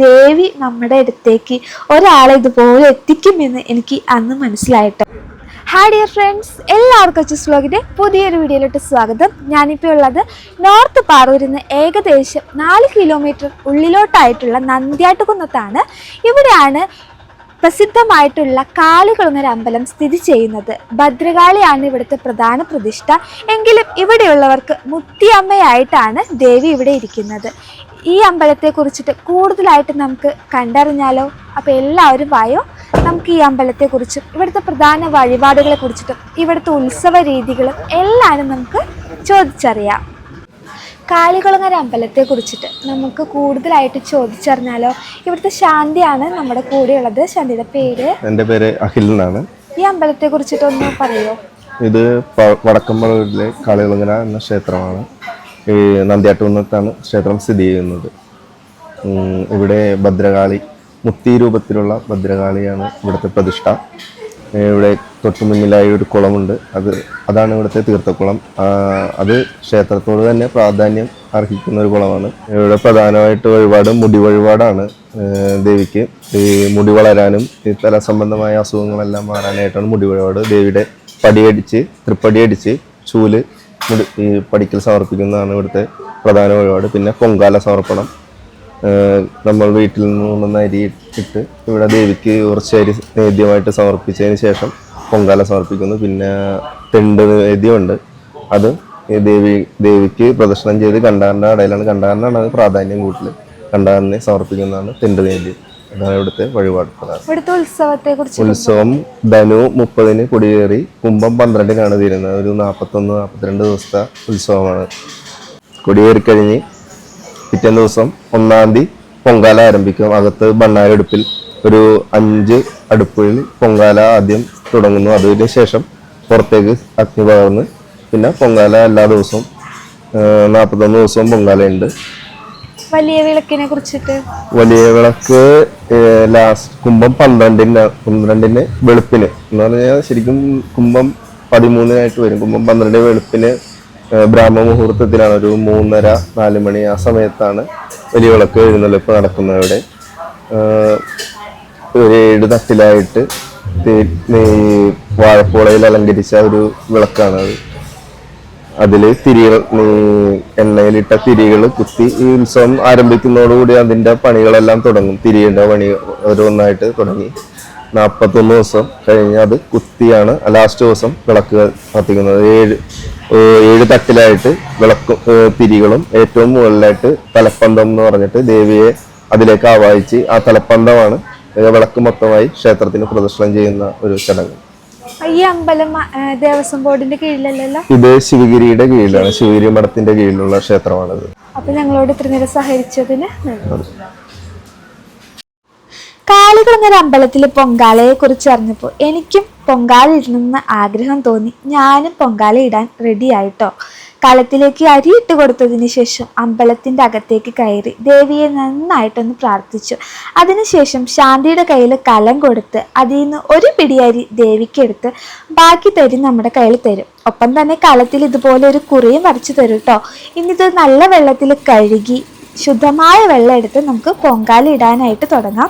ദേവി നമ്മുടെ അടുത്തേക്ക് ഒരാളെ ഇതുപോലെ എത്തിക്കുമെന്ന് എനിക്ക് അന്ന് മനസ്സിലായിട്ടോ. ഹായ് ഡിയർ ഫ്രണ്ട്സ്, എല്ലാവർക്കും അച്ചൂസ് വ്ലോഗിൻ്റെ പുതിയൊരു വീഡിയോയിലോട്ട് സ്വാഗതം. ഞാനിപ്പോൾ ഉള്ളത് നോർത്ത് പാറൂരിൽ നിന്ന് ഏകദേശം 4 കിലോമീറ്റർ ഉള്ളിലോട്ടായിട്ടുള്ള നന്ദ്യാട്ടുകുന്നത്താണ്. ഇവിടെയാണ് പ്രസിദ്ധമായിട്ടുള്ള കാളികുളങ്ങര അമ്പലം സ്ഥിതി ചെയ്യുന്നത്. ഭദ്രകാളിയാണ് ഇവിടുത്തെ പ്രധാന പ്രതിഷ്ഠ. എങ്കിലും ഇവിടെയുള്ളവർക്ക് മുത്തിയമ്മയായിട്ടാണ് ദേവി ഇവിടെ ഇരിക്കുന്നത്. ഈ അമ്പലത്തെ കുറിച്ചിട്ട് കൂടുതലായിട്ട് നമുക്ക് കണ്ടറിഞ്ഞാലോ? അപ്പോൾ എല്ലാവരും വായോ, നമുക്ക് ഈ അമ്പലത്തെക്കുറിച്ചും ഇവിടുത്തെ പ്രധാന വഴിപാടുകളെ കുറിച്ചിട്ടും ഇവിടുത്തെ ഉത്സവ രീതികളും എല്ലാം നമുക്ക് ചോദിച്ചറിയാം. കാളികുളങ്ങര അമ്പലത്തെ കുറിച്ചിട്ട് നമുക്ക് കൂടുതലായിട്ട് ചോദിച്ചറിഞ്ഞാലോ? ഇവിടുത്തെ ശാന്തിയാണ് നമ്മുടെ കൂടെയുള്ളത്. ശാന്തിയുടെ പേര്? എൻ്റെ പേര് അഖിൽ എന്നാണ്. ഈ അമ്പലത്തെ കുറിച്ചിട്ടൊന്ന് പറയോ? ഇത് വടക്കമ്പലൂരിലെ കാളികുളങ്ങര എന്ന ക്ഷേത്രമാണ്. ഈ നന്ദ്യാട്ടുകുന്നത്താണ് ക്ഷേത്രം സ്ഥിതി ചെയ്യുന്നത്. ഇവിടെ ഭദ്രകാളി, മുത്തി രൂപത്തിലുള്ള ഭദ്രകാളിയാണ് ഇവിടുത്തെ പ്രതിഷ്ഠ. ഇവിടെ തൊട്ടു മുന്നിലായി ഒരു കുളമുണ്ട്. അതാണ് ഇവിടുത്തെ തീർത്ഥക്കുളം. അത് ക്ഷേത്രത്തോട് തന്നെ പ്രാധാന്യം അർഹിക്കുന്ന ഒരു കുളമാണ്. ഇവിടെ പ്രധാനമായിട്ട് വഴിപാട് മുടി വഴിപാടാണ്. ദേവിക്ക് ഈ മുടി വളരാനും ഈ തല സംബന്ധമായ അസുഖങ്ങളെല്ലാം മാറാനായിട്ടാണ് മുടി വഴിപാട്. ദേവിയുടെ തൃപ്പടിയടിച്ച് ചൂല് ഈ പടിക്കൽ സമർപ്പിക്കുന്നതാണ് ഇവിടുത്തെ പ്രധാന വഴിപാട്. പിന്നെ പൊങ്കാല സമർപ്പണം. നമ്മൾ വീട്ടിൽ നിന്നും അരി ഇട്ട് ഇവിടെ ദേവിക്ക് കുറച്ച് അരി നേദ്യമായിട്ട് സമർപ്പിച്ചതിന് ശേഷം പൊങ്കാല സമർപ്പിക്കുന്നു. പിന്നെ തെണ്ട് നേദ്യമുണ്ട്. അത് ദേവിക്ക് പ്രദക്ഷിണം ചെയ്ത് കണ്ടാറിൻ്റെ ഇടയിലാണ്. കണ്ടാറിനാണ് അത് പ്രാധാന്യം കൂടുതൽ. കണ്ടാറിനെ സമർപ്പിക്കുന്നതാണ് തെണ്ട് നേദ്യം. അതാണ് ഇവിടുത്തെ വഴിപാട്. ഉത്സവം ധനു 30-ന് കൊടിയേറി കുംഭം 12-നാണ് തീരുന്നത്. ഒരു 41-42 ദിവസത്തെ ഉത്സവമാണ്. കൊടിയേറി കഴിഞ്ഞ് പിറ്റേ ദിവസം 1-ാം തീയതി പൊങ്കാല ആരംഭിക്കും. അകത്ത് ഭണ്ണാരി അടുപ്പിൽ ഒരു 5 അടുപ്പിൽ പൊങ്കാല ആദ്യം തുടങ്ങുന്നു. അതിന് ശേഷം പുറത്തേക്ക് അഗ്നി പകർന്ന് പിന്നെ പൊങ്കാല എല്ലാ ദിവസവും 41 ദിവസവും പൊങ്കാലയുണ്ട്. വലിയ വിളക്കിനെ കുറിച്ചിട്ട്? വലിയ വിളക്ക് ലാസ്റ്റ് കുംഭം 12-ന് വെളുപ്പിന് എന്ന് പറഞ്ഞാൽ ശരിക്കും കുംഭം 13-നായിട്ട് വരും. കുംഭം 12 വെളുപ്പിന് ബ്രാഹ്മ മുഹൂർത്തത്തിലാണ്. ഒരു 3:30-4 മണി ആ സമയത്താണ് വലിയ വിളക്ക് എഴുന്നള്ളിപ്പ് നടക്കുന്നത്. ഇവിടെ ഒരു 7 തട്ടിലായിട്ട് വാഴപ്പോളയിൽ അലങ്കരിച്ച ഒരു വിളക്കാണത്. അതിൽ തിരികൾ, എണ്ണയിലിട്ട തിരികൾ കുത്തി ഈ ഉത്സവം ആരംഭിക്കുന്നതോടുകൂടി അതിൻ്റെ പണികളെല്ലാം തുടങ്ങും. തിരിയുടെ പണി ഓരോന്നായിട്ട് തുടങ്ങി 41 ദിവസം കഴിഞ്ഞ് അത് കുത്തിയാണ് ലാസ്റ്റ് ദിവസം വിളക്ക് കത്തിക്കുന്നത്. 7 തട്ടിലായിട്ട് വിളക്കും തിരികളും ഏറ്റവും മുകളിലായിട്ട് തലപ്പന്തം എന്ന് പറഞ്ഞിട്ട് ദേവിയെ അതിലേക്ക് ആവാഹിച്ച് ആ തലപ്പന്തമാണ് വിളക്ക് മൊത്തമായി ക്ഷേത്രത്തിന് പ്രദക്ഷിണം ചെയ്യുന്ന ഒരു ചടങ്ങ്. ഈ അമ്പലം ദേവസ്വം ബോർഡിന്റെ കീഴിലല്ലല്ലോ? ഇത് ശിവഗിരിയുടെ കീഴിലാണ്. ശിവഗിരി മഠത്തിന്റെ കീഴിലുള്ള ക്ഷേത്രമാണിത്. അപ്പൊ ഞങ്ങളോട് ഇത്ര നേരം സഹകരിച്ചതിന് കാളികുളങ്ങര അമ്പലത്തിലെ പൊങ്കാലയെ കുറിച്ച് അറിഞ്ഞപ്പോൾ എനിക്കും പൊങ്കാല ഇടണമെന്ന് ആഗ്രഹം തോന്നി. ഞാനും പൊങ്കാല ഇടാൻ റെഡി ആയിട്ടോ. കളത്തിലേക്ക് അരിയിട്ട് കൊടുത്തതിന് ശേഷം അമ്പലത്തിൻ്റെ അകത്തേക്ക് കയറി ദേവിയെ നന്നായിട്ടൊന്ന് പ്രാർത്ഥിച്ചു. അതിനുശേഷം ശാന്തിയുടെ കയ്യിൽ കലം കൊടുത്ത് അതിൽ നിന്ന് ഒരു പിടി അരി ദേവിക്കെടുത്ത് ബാക്കി തരി നമ്മുടെ കയ്യിൽ തരും. ഒപ്പം തന്നെ കളത്തിൽ ഇതുപോലെ ഒരു കുറിയും വരച്ചു തരും കേട്ടോ. ഇനിയിത് നല്ല വെള്ളത്തിൽ കഴുകി ശുദ്ധമായ വെള്ളം എടുത്ത് നമുക്ക് പൊങ്കാല ഇടാനായിട്ട് തുടങ്ങാം.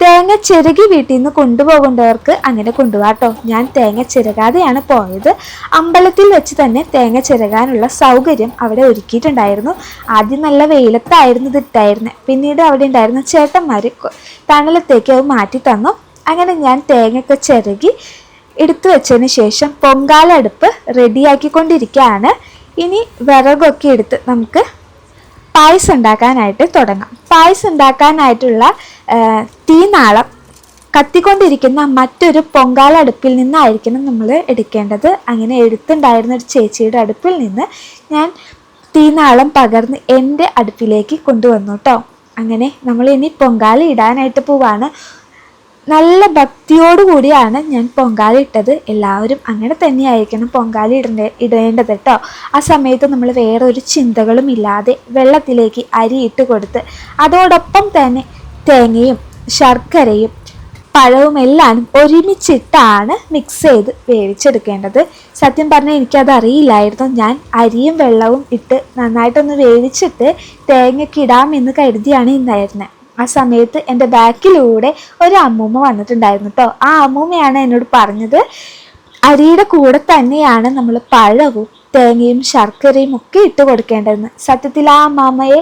തേങ്ങ ചിരകി വീട്ടിൽ നിന്ന് കൊണ്ടുപോകേണ്ടവർക്ക് അങ്ങനെ കൊണ്ടുപോകാട്ടോ. ഞാൻ തേങ്ങ ചിരകാതെയാണ് പോയത്. അമ്പലത്തിൽ വെച്ച് തന്നെ തേങ്ങ ചിരകാനുള്ള സൗകര്യം അവിടെ ഒരുക്കിയിട്ടുണ്ടായിരുന്നു. ആദ്യം നല്ല വെയിലത്തായിരുന്നു ഇതിട്ടായിരുന്നത്. പിന്നീട് അവിടെ ഉണ്ടായിരുന്ന ചേട്ടന്മാർ തണലത്തേക്ക് അത് മാറ്റി തന്നു. അങ്ങനെ ഞാൻ തേങ്ങയൊക്കെ ചിരകി എടുത്തു വെച്ചതിന് ശേഷം പൊങ്കാല അടുപ്പ് റെഡിയാക്കിക്കൊണ്ടിരിക്കുകയാണ്. ഇനി വിറകൊക്കെ എടുത്ത് നമുക്ക് പായസം ഉണ്ടാക്കാനായിട്ട് തുടങ്ങാം. പായസം ഉണ്ടാക്കാനായിട്ടുള്ള തീനാളം കത്തിക്കൊണ്ടിരിക്കുന്ന മറ്റൊരു പൊങ്കാല അടുപ്പിൽ നിന്നായിരിക്കണം നമ്മൾ എടുക്കേണ്ടത്. അങ്ങനെ എടുത്തുണ്ടായിരുന്ന ഒരു ചേച്ചിയുടെ അടുപ്പിൽ നിന്ന് ഞാൻ തീനാളം പകർന്ന് എൻ്റെ അടുപ്പിലേക്ക് കൊണ്ടുവന്നു കേട്ടോ. അങ്ങനെ നമ്മൾ ഇനി പൊങ്കാല ഇടാനായിട്ട് പോവാണ്. നല്ല ഭക്തിയോടുകൂടിയാണ് ഞാൻ പൊങ്കാല ഇട്ടത്. എല്ലാവരും അങ്ങനെ തന്നെയായിരിക്കണം പൊങ്കാല ഇടേണ്ടത് കേട്ടോ. ആ സമയത്ത് നമ്മൾ വേറെ ഒരു ചിന്തകളും ഇല്ലാതെ വെള്ളത്തിലേക്ക് അരി ഇട്ട് കൊടുത്ത് അതോടൊപ്പം തന്നെ തേങ്ങയും ശർക്കരയും പഴവും എല്ലാം ഒരുമിച്ചിട്ടാണ് മിക്സ് ചെയ്ത് വേവിച്ചെടുക്കേണ്ടത്. സത്യം പറഞ്ഞാൽ എനിക്കത് അറിയില്ലായിരുന്നു. ഞാൻ അരിയും വെള്ളവും ഇട്ട് നന്നായിട്ടൊന്ന് വേവിച്ചിട്ട് തേങ്ങയ്ക്ക് ഇടാമെന്ന് കരുതിയാണ് ഇന്നായിരുന്നത്. ആ സമയത്ത് എൻ്റെ ബാക്കിലൂടെ ഒരു അമ്മൂമ്മ വന്നിട്ടുണ്ടായിരുന്നു കേട്ടോ. ആ അമ്മൂമ്മയാണ് എന്നോട് പറഞ്ഞത് അരിയുടെ കൂടെ തന്നെയാണ് നമ്മൾ പഴവും തേങ്ങയും ശർക്കരയും ഒക്കെ ഇട്ട് കൊടുക്കേണ്ടതെന്ന്. സത്യത്തിൽ ആ അമ്മാമ്മയെ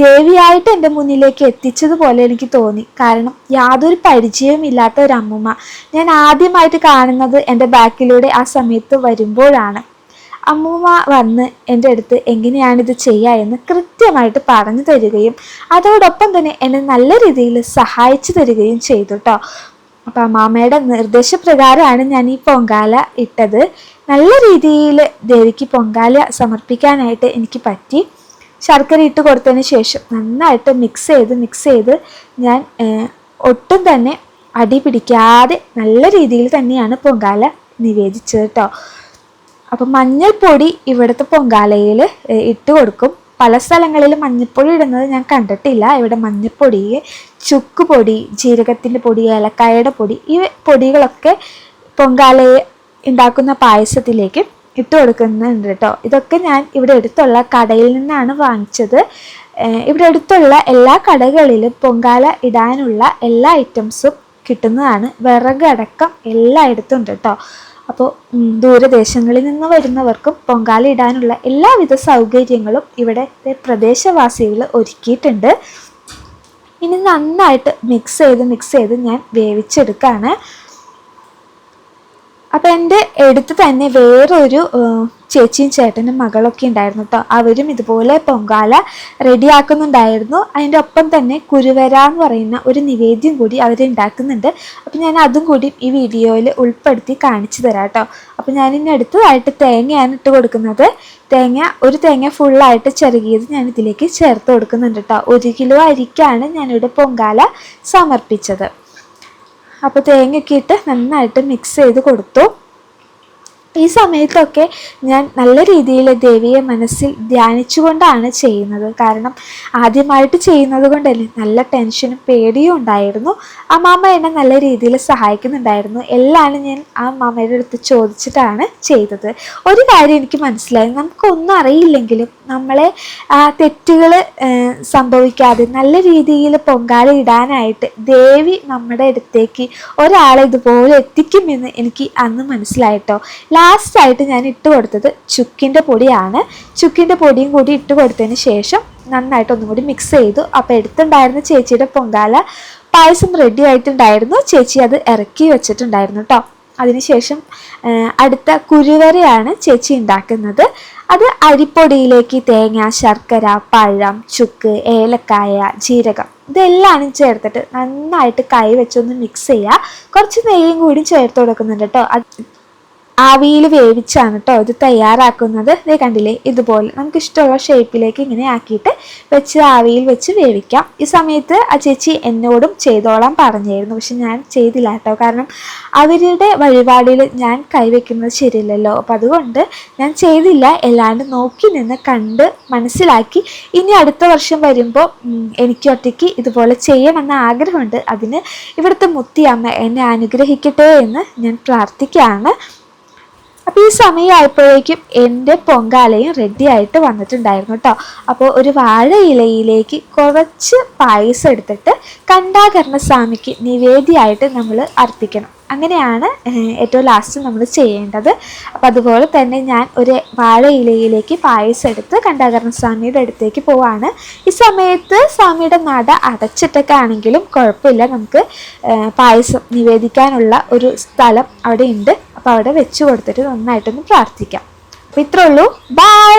ദേവിയായിട്ട് എൻ്റെ മുന്നിലേക്ക് എത്തിച്ചതുപോലെ എനിക്ക് തോന്നി. കാരണം യാതൊരു പരിചയവും ഇല്ലാത്ത ഒരു അമ്മൂമ്മ ഞാൻ ആദ്യമായിട്ട് കാണുന്നത് എൻ്റെ ബാക്കിലൂടെ ആ സമയത്ത് വരുമ്പോഴാണ്. അമ്മൂമ്മ വന്ന് എൻ്റെ അടുത്ത് എങ്ങനെയാണിത് ചെയ്യുക എന്ന് കൃത്യമായിട്ട് പറഞ്ഞു തരികയും അതോടൊപ്പം തന്നെ എന്നെ നല്ല രീതിയിൽ സഹായിച്ചു തരികയും ചെയ്തു കേട്ടോ. അപ്പം അമ്മാമ്മയുടെ നിർദ്ദേശപ്രകാരമാണ് ഞാൻ ഈ പൊങ്കാല ഇട്ടത്. നല്ല രീതിയിൽ ദേവിക്ക് പൊങ്കാല സമർപ്പിക്കാനായിട്ട് എനിക്ക് പറ്റി. ശർക്കര ഇട്ട് കൊടുത്തതിന് ശേഷം നന്നായിട്ട് മിക്സ് ചെയ്ത് ഞാൻ ഒട്ടും തന്നെ അടി പിടിക്കാതെ നല്ല രീതിയിൽ തന്നെയാണ് പൊങ്കാല നിവേദിച്ചത് കേട്ടോ. അപ്പം മഞ്ഞൾപ്പൊടി ഇവിടുത്തെ പൊങ്കാലയിൽ ഇട്ട് കൊടുക്കും. പല സ്ഥലങ്ങളിലും മഞ്ഞൾപ്പൊടി ഇടുന്നത് ഞാൻ കണ്ടിട്ടില്ല. ഇവിടെ മഞ്ഞൾപ്പൊടി, ചുക്കുപൊടി, ജീരകത്തിൻ്റെ പൊടി, ഏലക്കായയുടെ പൊടി, ഈ പൊടികളൊക്കെ പൊങ്കാലയെ ഉണ്ടാക്കുന്ന പായസത്തിലേക്ക് ഇട്ട് കൊടുക്കുന്നുണ്ട് കേട്ടോ. ഇതൊക്കെ ഞാൻ ഇവിടെ അടുത്തുള്ള കടയിൽ നിന്നാണ് വാങ്ങിച്ചത്. ഇവിടെ അടുത്തുള്ള എല്ലാ കടകളിലും പൊങ്കാല ഇടാനുള്ള എല്ലാ ഐറ്റംസും കിട്ടുന്നതാണ്. വിറകടക്കം എല്ലായിടത്തും ഉണ്ട് കേട്ടോ. അപ്പോൾ ദൂരദേശങ്ങളിൽ നിന്ന് വരുന്നവർക്കും പൊങ്കാല ഇടാനുള്ള എല്ലാവിധ സൗകര്യങ്ങളും ഇവിടെ പ്രദേശവാസികൾ ഒരുക്കിയിട്ടുണ്ട്. ഇനി നന്നായിട്ട് മിക്സ് ചെയ്ത് ഞാൻ വേവിച്ചെടുക്കുകയാണ്. അപ്പം എൻ്റെ അടുത്ത് തന്നെ വേറൊരു ചേച്ചിയും ചേട്ടനും മകളൊക്കെ ഉണ്ടായിരുന്നു കേട്ടോ. അവരും ഇതുപോലെ പൊങ്കാല റെഡിയാക്കുന്നുണ്ടായിരുന്നു. അതിൻ്റെ ഒപ്പം തന്നെ കുരുവര എന്ന് പറയുന്ന ഒരു നിവേദ്യം കൂടി അവരുണ്ടാക്കുന്നുണ്ട്. അപ്പം ഞാൻ അതും കൂടി ഈ വീഡിയോയിൽ ഉൾപ്പെടുത്തി കാണിച്ചു തരാം കേട്ടോ. അപ്പം ഞാനിനി അടുത്തതായിട്ട് തേങ്ങയാണ് ഇട്ട് കൊടുക്കുന്നത്. ഒരു തേങ്ങ ഫുള്ളായിട്ട് ചെറുകിയത് ഞാൻ ഇതിലേക്ക് ചേർത്ത് കൊടുക്കുന്നുണ്ട് കേട്ടോ. 1 കിലോ അരിക്കാണ് ഞാനിവിടെ പൊങ്കാല സമർപ്പിച്ചത്. അപ്പോൾ തേങ്ങയൊക്കെ ഇട്ട് നന്നായിട്ട് മിക്സ് ചെയ്ത് കൊടുത്തു. ഈ സമയത്തൊക്കെ ഞാൻ നല്ല രീതിയിൽ ദേവിയെ മനസ്സിൽ ധ്യാനിച്ചുകൊണ്ടാണ് ചെയ്യുന്നത്. കാരണം ആദ്യമായിട്ട് ചെയ്യുന്നത് കൊണ്ടല്ലേ നല്ല ടെൻഷനും പേടിയും ഉണ്ടായിരുന്നു. അമ്മാമ്മ എന്നെ നല്ല രീതിയിൽ സഹായിക്കുന്നുണ്ടായിരുന്നു. എല്ലാം ഞാൻ ആ അമ്മാമ്മയുടെ അടുത്ത് ചോദിച്ചിട്ടാണ് ചെയ്തത്. ഒരു കാര്യം എനിക്ക് മനസ്സിലായി, നമുക്കൊന്നും അറിയില്ലെങ്കിലും നമ്മളെ തെറ്റുകൾ സംഭവിക്കാതെ നല്ല രീതിയിൽ പൊങ്കാല ഇടാനായിട്ട് ദേവി നമ്മുടെ അടുത്തേക്ക് ഒരാളെ ഇതുപോലെ എത്തിക്കുമെന്ന് എനിക്ക് അന്ന് മനസ്സിലായിട്ടോ. ലാസ്റ്റായിട്ട് ഞാൻ ഇട്ട് കൊടുത്തത് ചുക്കിൻ്റെ പൊടിയാണ്. ചുക്കിൻ്റെ പൊടിയും കൂടി ഇട്ട് കൊടുത്തതിന് ശേഷം നന്നായിട്ട് ഒന്നും കൂടി മിക്സ് ചെയ്തു. അപ്പോൾ എടുത്തുണ്ടായിരുന്ന ചേച്ചിയുടെ പൊങ്കാല പായസം റെഡി ആയിട്ടുണ്ടായിരുന്നു. ചേച്ചി അത് ഇറക്കി വെച്ചിട്ടുണ്ടായിരുന്നു കേട്ടോ. അതിനുശേഷം അടുത്ത കുരുവരയാണ് ചേച്ചി ഉണ്ടാക്കുന്നത്. അത് അരിപ്പൊടിയിലേക്ക് തേങ്ങ, ശർക്കര, പഴം, ചുക്ക്, ഏലക്കായ, ജീരകം ഇതെല്ലാം ചേർത്തിട്ട് നന്നായിട്ട് കൈ വെച്ചൊന്ന് മിക്സ് ചെയ്യുക. കുറച്ച് നെയ്യും കൂടി ചേർത്ത് കൊടുക്കുന്നുണ്ട് കേട്ടോ. ആവിയിൽ വേവിച്ചാണ് കേട്ടോ ഇത് തയ്യാറാക്കുന്നത്. ഇത് കണ്ടില്ലേ, ഇതുപോലെ നമുക്ക് ഇഷ്ടമുള്ള ഷേപ്പിലേക്ക് ഇങ്ങനെ ആക്കിയിട്ട് വെച്ച് ആവിയിൽ വെച്ച് വേവിക്കാം. ഈ സമയത്ത് ആ ചേച്ചി എന്നോടും ചെയ്തോളാൻ പറഞ്ഞായിരുന്നു. പക്ഷെ ഞാൻ ചെയ്തില്ല കേട്ടോ. കാരണം അവരുടെ വഴിപാടിൽ ഞാൻ കൈവയ്ക്കുന്നത് ശരിയല്ലല്ലോ. അപ്പം അതുകൊണ്ട് ഞാൻ ചെയ്തില്ല. എല്ലാണ്ട് നോക്കി നിന്ന് കണ്ട് മനസ്സിലാക്കി ഇനി അടുത്ത വർഷം വരുമ്പോൾ എനിക്ക് ഒറ്റയ്ക്ക് ഇതുപോലെ ചെയ്യണമെന്ന ആഗ്രഹമുണ്ട്. അതിന് ഇവിടുത്തെ മുത്തിയമ്മ എന്നെ അനുഗ്രഹിക്കട്ടെ എന്ന് ഞാൻ പ്രാർത്ഥിക്കുകയാണ്. അപ്പോൾ ഈ സമയമായപ്പോഴേക്കും എൻ്റെ പൊങ്കാലയും റെഡി ആയിട്ട് വന്നിട്ടുണ്ടായിരുന്നു കേട്ടോ. അപ്പോൾ ഒരു വാഴ ഇലയിലേക്ക് കുറച്ച് പായസം എടുത്തിട്ട് കണ്ടാകരണ സ്വാമിക്ക് നിവേദ്യമായിട്ട് നമ്മൾ അർപ്പിക്കണം. അങ്ങനെയാണ് ഏറ്റവും ലാസ്റ്റ് നമ്മൾ ചെയ്യേണ്ടത്. അപ്പം അതുപോലെ തന്നെ ഞാൻ ഒരു വാഴ ഇലയിലേക്ക് പായസം എടുത്ത് കണ്ടാകരണ സ്വാമിയുടെ അടുത്തേക്ക് പോവാണ്. ഈ സമയത്ത് സ്വാമിയുടെ നട അടച്ചിട്ടൊക്കെ ആണെങ്കിലും കുഴപ്പമില്ല, നമുക്ക് പായസം നിവേദിക്കാനുള്ള ഒരു സ്ഥലം അവിടെ ഉണ്ട്. അപ്പോൾ അവിടെ വെച്ച് കൊടുത്തിട്ട് നന്നായിട്ടൊന്ന് പ്രാർത്ഥിക്കാം. അപ്പോൾ ഇത്രേ ഉള്ളൂ. ബൈ.